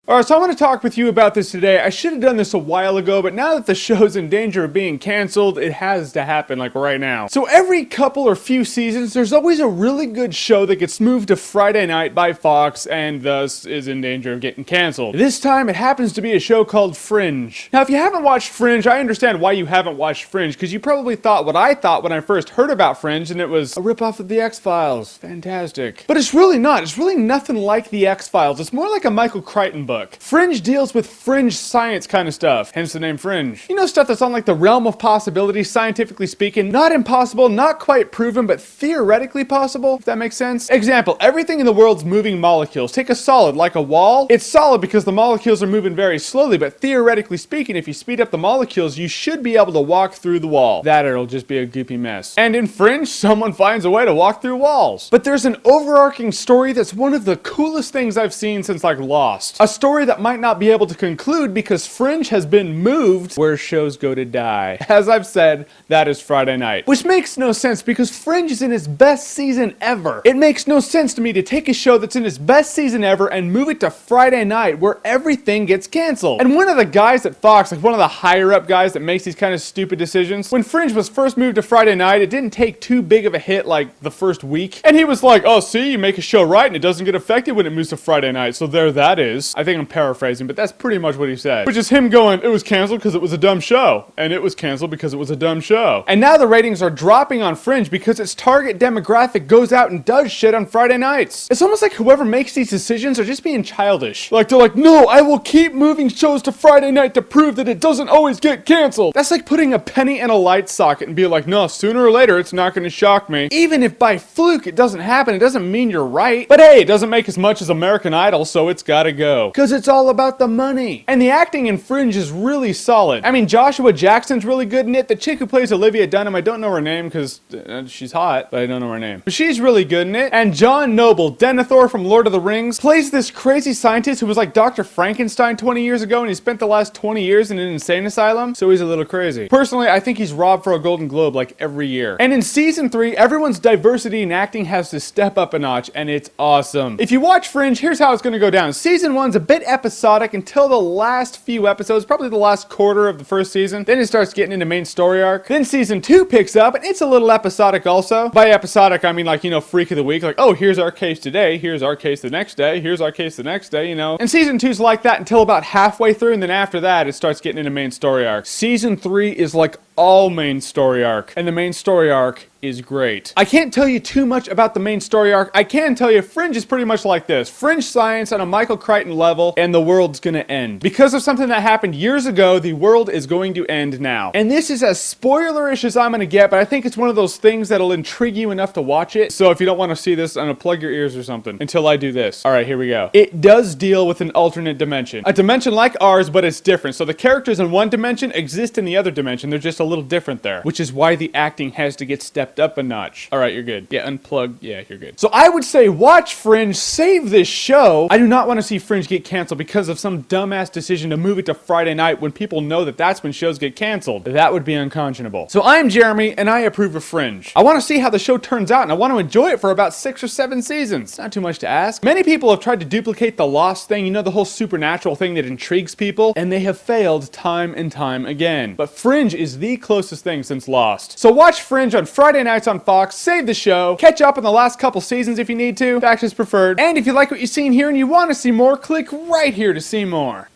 Alright, so I want to talk with you about this today. I should have done this a while ago, but now that the show's in danger of being canceled, it has to happen, like right now. So every couple or few seasons, there's always a really good show that gets moved to Friday night by Fox and thus is in danger of getting canceled. This time, it happens to be a show called Fringe. Now, if you haven't watched Fringe, I understand why you haven't watched Fringe, because you probably thought what I thought when I first heard about Fringe, and it was a ripoff of The X-Files. Fantastic. But it's really not. It's really nothing like The X-Files. It's more like a Michael Crichton book. Fringe deals with fringe science kind of stuff, hence the name Fringe. You know, stuff that's on like the realm of possibility, scientifically speaking. Not impossible, not quite proven, but theoretically possible, if that makes sense. Example, everything in the world's moving molecules. Take a solid, like a wall. It's solid because the molecules are moving very slowly, but theoretically speaking, if you speed up the molecules, you should be able to walk through the wall. That or it'll just be a goopy mess. And in Fringe, someone finds a way to walk through walls. But there's an overarching story that's one of the coolest things I've seen since like Lost. A story that might not be able to conclude because Fringe has been moved where shows go to die. As I've said, that is Friday night. Which makes no sense because Fringe is in its best season ever. It makes no sense to me to take a show that's in its best season ever and move it to Friday night where everything gets canceled. And one of the guys at Fox, like one of the higher up guys that makes these kind of stupid decisions, when Fringe was first moved to Friday night, it didn't take too big of a hit like the first week. And he was like, oh, see, you make a show right and it doesn't get affected when it moves to Friday night. So there that is. I think I'm paraphrasing, but that's pretty much what he said. Which is him going, it was canceled because it was a dumb show. And it was canceled because it was a dumb show. And now the ratings are dropping on Fringe because its target demographic goes out and does shit on Friday nights. It's almost like whoever makes these decisions are just being childish. Like they're like, no, I will keep moving shows to Friday night to prove that it doesn't always get canceled. That's like putting a penny in a light socket and be like, no, sooner or later it's not going to shock me. Even if by fluke it doesn't happen, it doesn't mean you're right. But hey, it doesn't make as much as American Idol, so it's gotta go. Because it's all about the money. And the acting in Fringe is really solid. I mean, Joshua Jackson's really good in it. The chick who plays Olivia Dunham, I don't know her name because she's hot, but I don't know her name. But she's really good in it. And John Noble, Denethor from Lord of the Rings, plays this crazy scientist who was like Dr. Frankenstein 20 years ago, and he spent the last 20 years in an insane asylum, so he's a little crazy. Personally, I think he's robbed for a Golden Globe like every year. And in season 3, everyone's diversity in acting has to step up a notch, and it's awesome. If you watch Fringe, here's how it's gonna go down. Season 1's a bit episodic until the last few episodes, probably the last quarter of the first season. Then it starts getting into main story arc. Then season 2 picks up, and it's a little episodic also. By episodic, I mean like, you know, freak of the week. Like, oh, here's our case today, here's our case the next day, here's our case the next day, you know. And season 2's like that until about halfway through, and then after that, it starts getting into main story arc. Season 3 is like all main story arc, and the main story arc is great. I can't tell you too much about the main story arc. I can tell you Fringe is pretty much like this. Fringe science on a Michael Crichton level, and the world's gonna end. Because of something that happened years ago, the world is going to end now. And this is as spoilerish as I'm gonna get, but I think it's one of those things that'll intrigue you enough to watch it. So if you don't want to see this, I'm gonna plug your ears or something until I do this. Alright, here we go. It does deal with an alternate dimension. A dimension like ours, but it's different. So the characters in one dimension exist in the other dimension. They're just a little different there. Which is why the acting has to get stepped up a notch. Alright, you're good. Yeah, unplug. Yeah, you're good. So I would say watch Fringe, save this show. I do not want to see Fringe get canceled because of some dumbass decision to move it to Friday night when people know that that's when shows get canceled. That would be unconscionable. So I'm Jeremy, and I approve of Fringe. I want to see how the show turns out, and I want to enjoy it for about 6 or 7 seasons. Not too much to ask. Many people have tried to duplicate the Lost thing, you know, the whole supernatural thing that intrigues people, and they have failed time and time again. But Fringe is the closest thing since Lost. So watch Fringe on Friday nights on Fox, save the show, catch up on the last couple seasons if you need to, fact is preferred, and if you like what you've seen here and you want to see more, click right here to see more.